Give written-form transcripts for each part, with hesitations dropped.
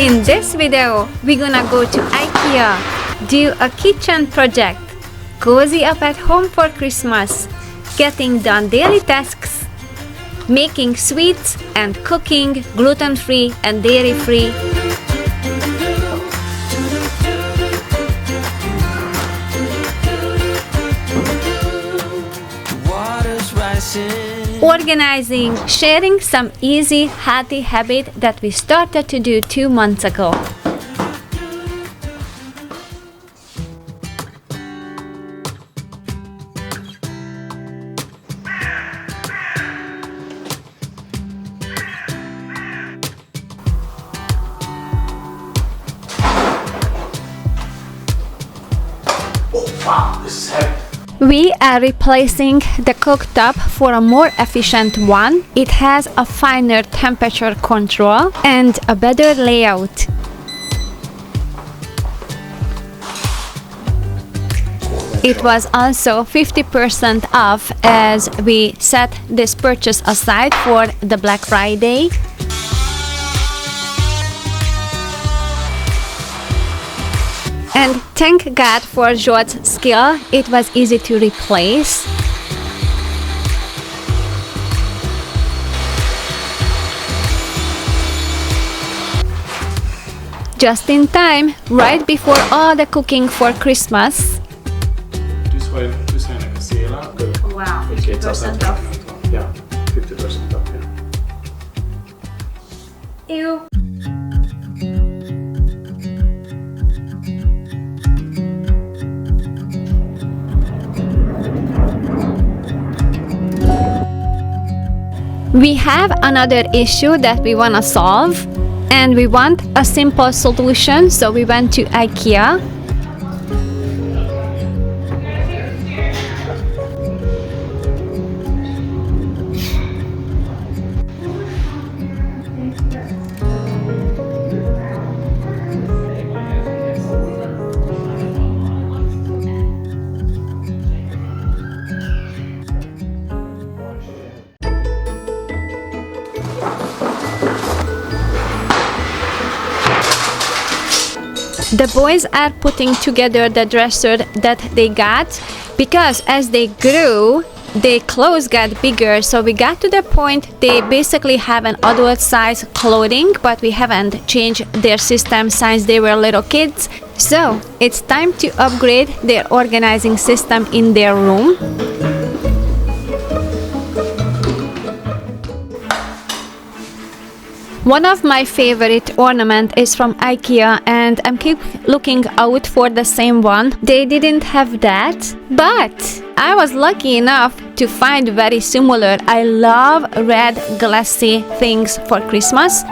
In this video, we're gonna go to IKEA, do a kitchen project, cozy up at home for Christmas, getting done daily tasks, making sweets and cooking gluten-free and dairy-free. Organizing, sharing some easy, healthy habit that we started to do 2 months ago. Oh wow, this is heavy. We are replacing the cooktop for a more efficient one. It has a finer temperature control and a better layout. It was also 50% off as we set this purchase aside for the Black Friday. And thank God for George's skill, it was easy to replace. Just in time, right before all the cooking for Christmas. Du sa en kasela. Wow, 50% off. Yeah, 50% off, yeah. Ew. We have another issue that we want to solve, and we want a simple solution, so we went to IKEA. The boys are putting together the dresser that they got because as they grew, their clothes got bigger, so we got to the point they basically have an adult size clothing, but we haven't changed their system since they were little kids. So it's time to upgrade their organizing system in their room. One of my favorite ornament is from IKEA, and I'm keep looking out for the same one. They didn't have that, but I was lucky enough to find very similar. I love red glassy things for Christmas.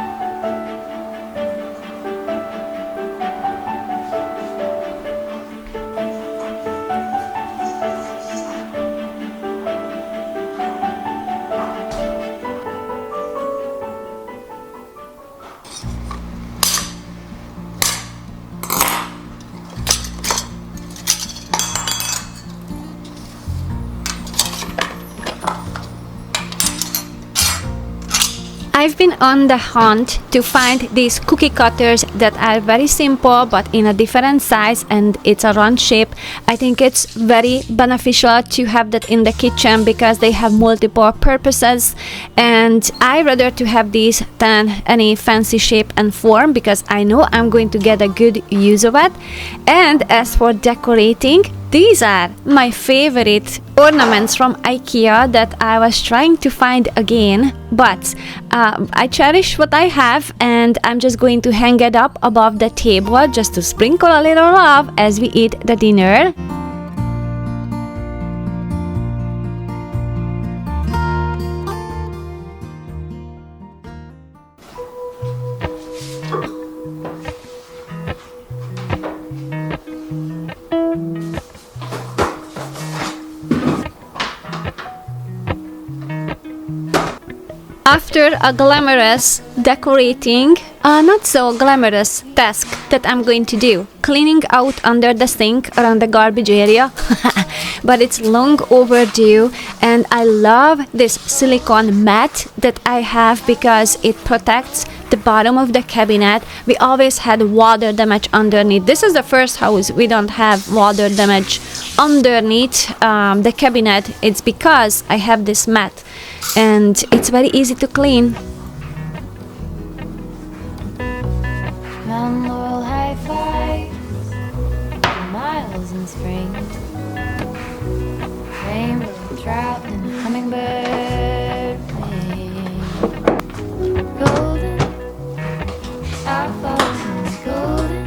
I've been on the hunt to find these cookie cutters that are very simple but in a different size, and it's a round shape. I think it's very beneficial to have that in the kitchen because they have multiple purposes, and I rather to have these than any fancy shape and form because I know I'm going to get a good use of it. And as for decorating, these are my favorite ornaments from IKEA that I was trying to find again, but I cherish what I have, and I'm just going to hang it up above the table just to sprinkle a little love as we eat the dinner. After a glamorous decorating, a not so glamorous task that I'm going to do, cleaning out under the sink around the garbage area, but it's long overdue, and I love this silicone mat that I have because it protects the bottom of the cabinet, we always had water damage underneath. This is the first house we don't have water damage underneath the cabinet. It's because I have this mat and it's very easy to clean. Mount Laurel high five, miles in spring, rainbow trout and hummingbird wing. Golden, our falling golden,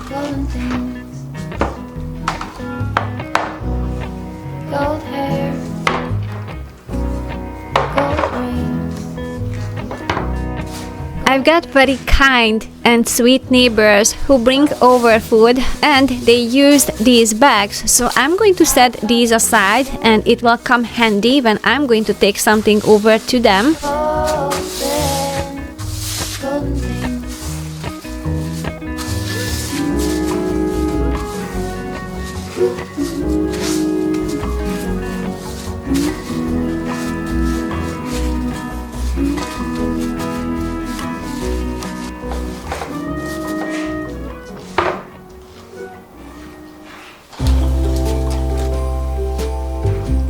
golden things, gold hair. I've got very kind and sweet neighbors who bring over food and they used these bags. So I'm going to set these aside and it will come handy when I'm going to take something over to them.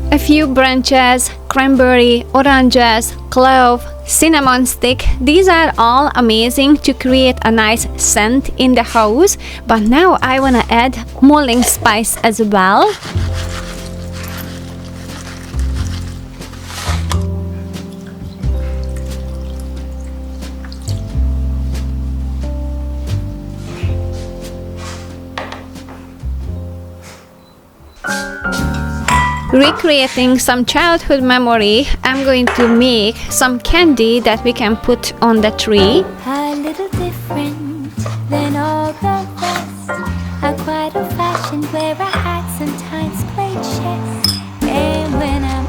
A few branches, cranberry, oranges, clove, cinnamon stick. These are all amazing to create a nice scent in the house. But now I wanna add mulling spice as well. Recreating some childhood memory, I'm going to make some candy that we can put on the tree. A little different than all the rest. I'm quite old-fashioned, wear a hat, sometimes play chess. And when I'm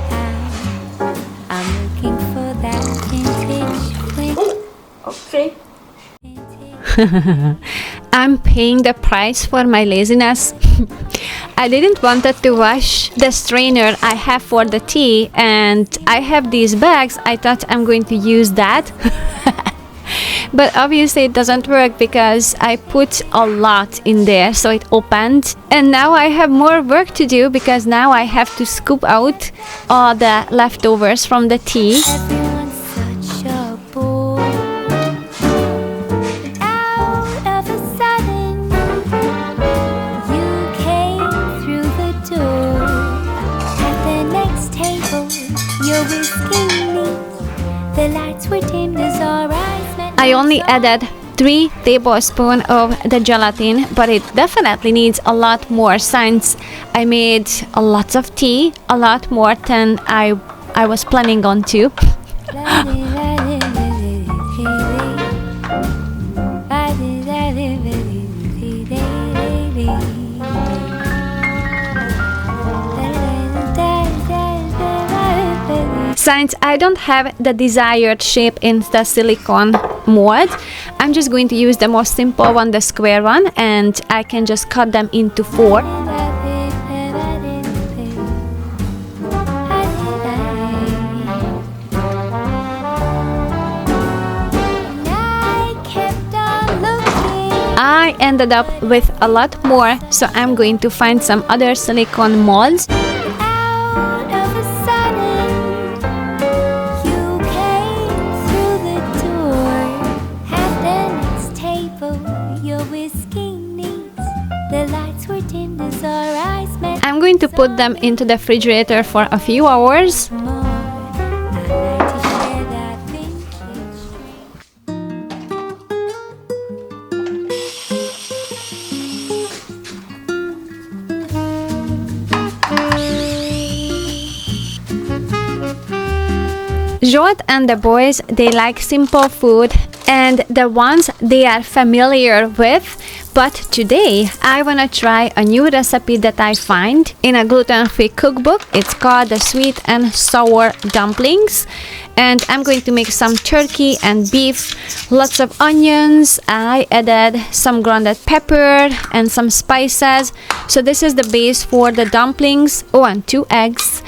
out, I'm looking for that vintage fling. Okay. I'm paying the price for my laziness. I didn't wanted to wash the strainer I have for the tea and I have these bags. I thought I'm going to use that. But obviously it doesn't work because I put a lot in there so it opened. And now I have more work to do because now I have to scoop out all the leftovers from the tea. Everyone's such a bore. And out of a sudden, you came through the door. At the next table, you're whisking me. The lights were dimmed as our eyes met. I only added 3 tablespoons of the gelatin, but it definitely needs a lot more since I made a lot of tea, a lot more than I was planning on to. Since I don't have the desired shape in the silicone mold, I'm just going to use the most simple one, the square one, and I can just cut them into 4. I ended up with a lot more, so I'm going to find some other silicone molds. I'm going to put them into the refrigerator for a few hours. Jolt and the boys, they like simple food and the ones they are familiar with. But today, I want to try a new recipe that I find in a gluten-free cookbook. It's called the sweet and sour dumplings. And I'm going to make some turkey and beef, lots of onions. I added some grounded pepper and some spices. So this is the base for the dumplings. Oh, and 2 eggs.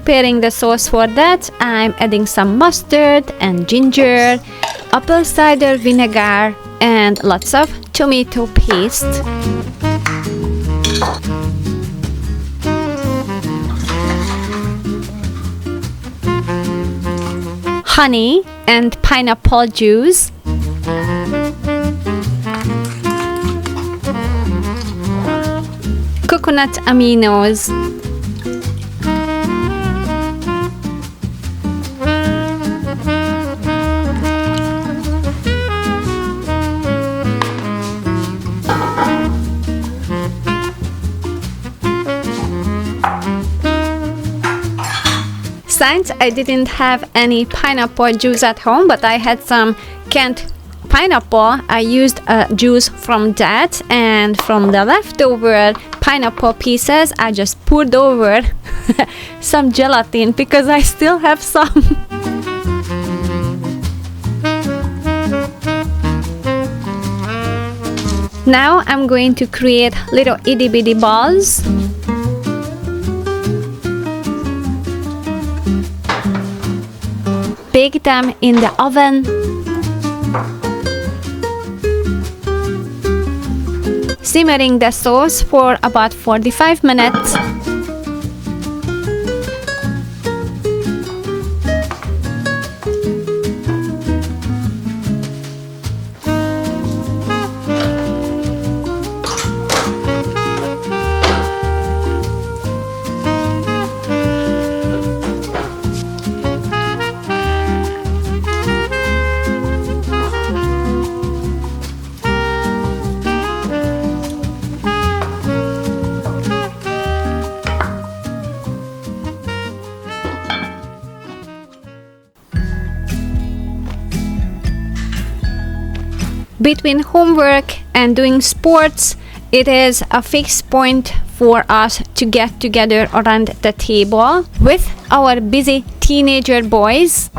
preparing the sauce for that, I'm adding some mustard and ginger, apple cider vinegar, and lots of tomato paste. Honey and pineapple juice. Coconut aminos. Since I didn't have any pineapple juice at home, but I had some canned pineapple, I used juice from that, and from the leftover pineapple pieces I just poured over some gelatin because I still have some. Now I'm going to create little itty bitty balls. Bake them in the oven. Simmering the sauce for about 45 minutes. Between homework and doing sports, it is a fixed point for us to get together around the table with our busy teenager boys.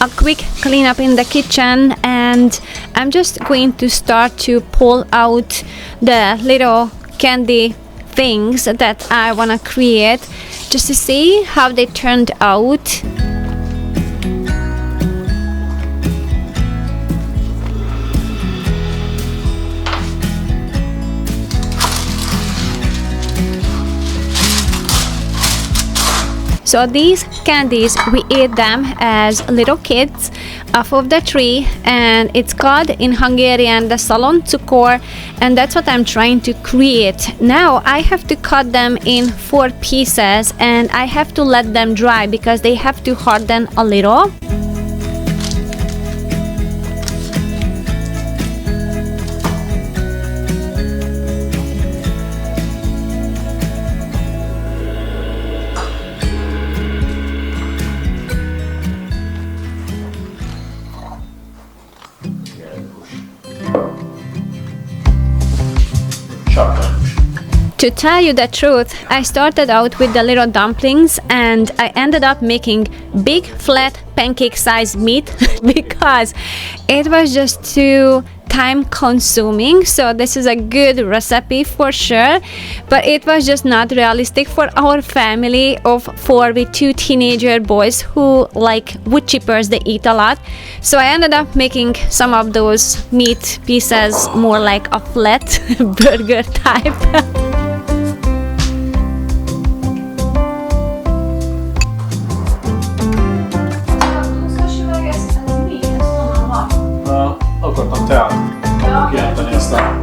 A quick cleanup in the kitchen, and I'm just going to start to pull out the little candy things that I want to create just to see how they turned out. So these candies, we ate them as little kids off of the tree, and it's called in Hungarian the salon cukor, and that's what I'm trying to create. Now I have to cut them in 4 pieces, and I have to let them dry because they have to harden a little. To tell you the truth, I started out with the little dumplings and I ended up making big flat pancake sized meat because it was just too time consuming. So this is a good recipe for sure, but it was just not realistic for our family of 4 with 2 teenager boys who like wood chippers. They eat a lot, so I ended up making some of those meat pieces more like a flat burger type. Akartam teát kijelenteni ezt a...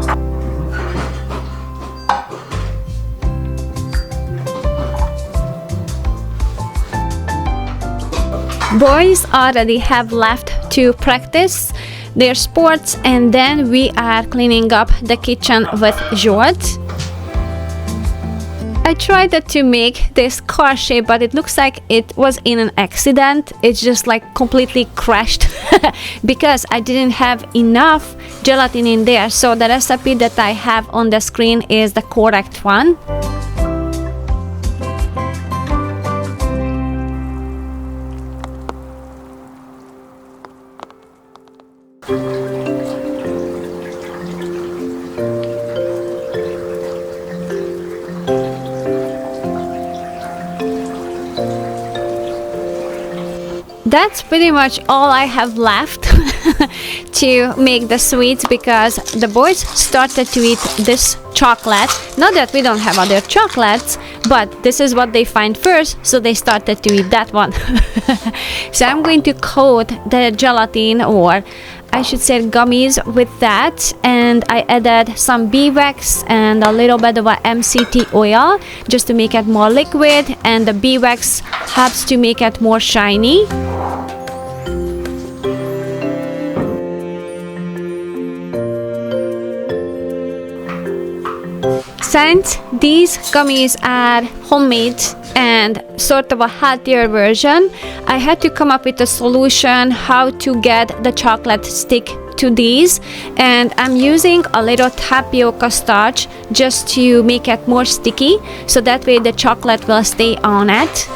Boys already have left to practice their sports, and then we are cleaning up the kitchen with George. I tried to make this car shape, but it looks like it was in an accident. It's just like completely crashed because I didn't have enough gelatin in there. So the recipe that I have on the screen is the correct one. That's pretty much all I have left to make the sweets, because the boys started to eat this chocolate. Not that we don't have other chocolates, but this is what they find first, so they started to eat that one. So I'm going to coat the gelatin, or I should say gummies, with that, and I added some bee wax and a little bit of a MCT oil just to make it more liquid, and the bee wax helps to make it more shiny. Since these gummies are homemade and sort of a healthier version, I had to come up with a solution how to get the chocolate stick to these, and I'm using a little tapioca starch just to make it more sticky, so that way the chocolate will stay on it.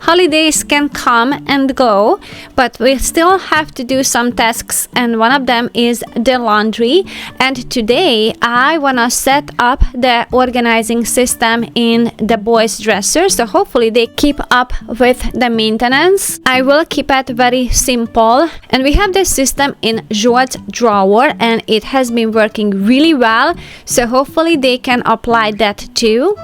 Holidays can come and go, but we still have to do some tasks, and one of them is the laundry. And today I wanna set up the organizing system in the boys' dresser, so hopefully they keep up with the maintenance. I will keep it very simple, and we have this system in George's drawer, and it has been working really well, so hopefully they can apply that too.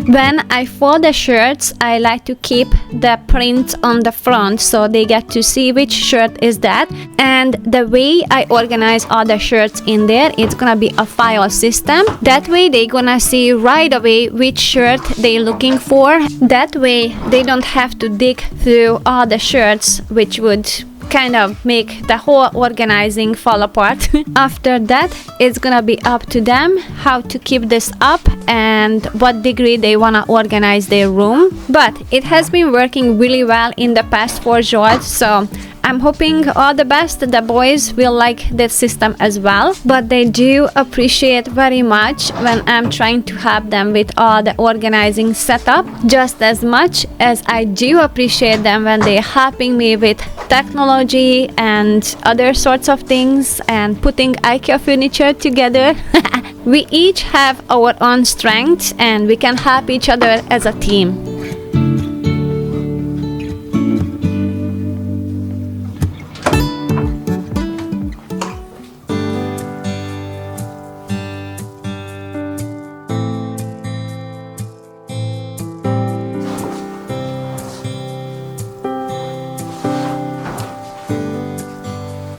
When I fold the shirts, I like to keep the print on the front so they get to see which shirt is that. And the way I organize all the shirts in there, it's gonna be a file system. That way they gonna see right away which shirt they're looking for. That way they don't have to dig through all the shirts, which would kind of make the whole organizing fall apart. After that, it's gonna be up to them how to keep this up and what degree they wanna organize their room. But it has been working really well in the past for George, so I'm hoping all the best. The boys will like this system as well, but they do appreciate very much when I'm trying to help them with all the organizing setup, just as much as I do appreciate them when they're helping me with technology and other sorts of things and putting IKEA furniture together. We each have our own strengths and we can help each other as a team.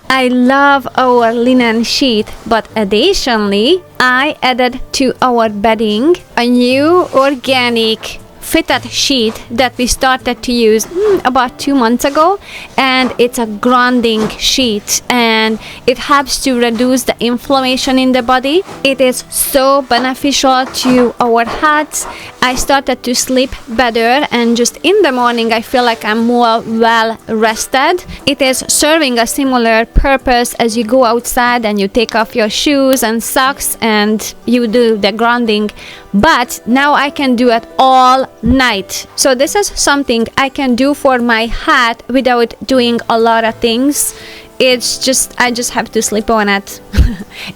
I love our linen sheet, but additionally, I added to our bedding a new organic fitted sheet that we started to use about 2 months ago, and it's a grounding sheet and it helps to reduce the inflammation in the body. It is so beneficial to our health. I started to sleep better, and just in the morning I feel like I'm more well rested. It is serving a similar purpose as you go outside and you take off your shoes and socks and you do the grounding but now I can do it all night. So this is something I can do for my hat without doing a lot of things. It's just, I just have to sleep on it.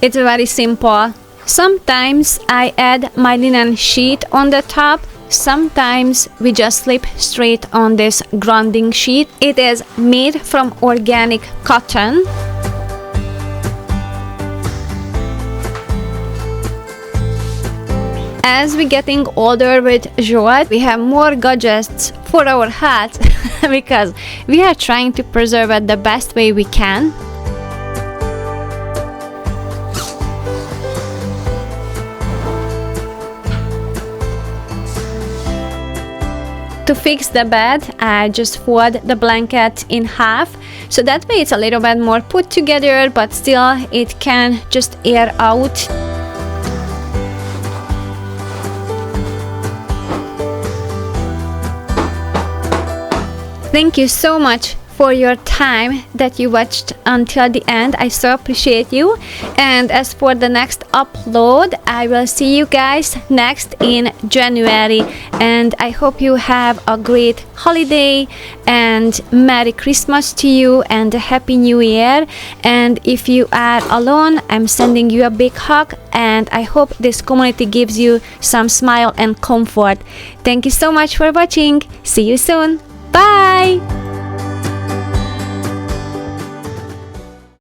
It's very simple. Sometimes I add my linen sheet on the top. Sometimes we just sleep straight on this grounding sheet. It is made from organic cotton. As we're getting older with Joel, we have more gadgets for our hats because we are trying to preserve it the best way we can. To fix the bed, I just fold the blanket in half, so that way it's a little bit more put together, but still it can just air out. Thank you so much for your time that you watched until the end. I so appreciate you. And as for the next upload, I will see you guys next in January, and I hope you have a great holiday and Merry Christmas to you and a Happy New Year. And if you are alone, I'm sending you a big hug, and I hope this community gives you some smile and comfort. Thank you so much for watching. See you soon. Bye!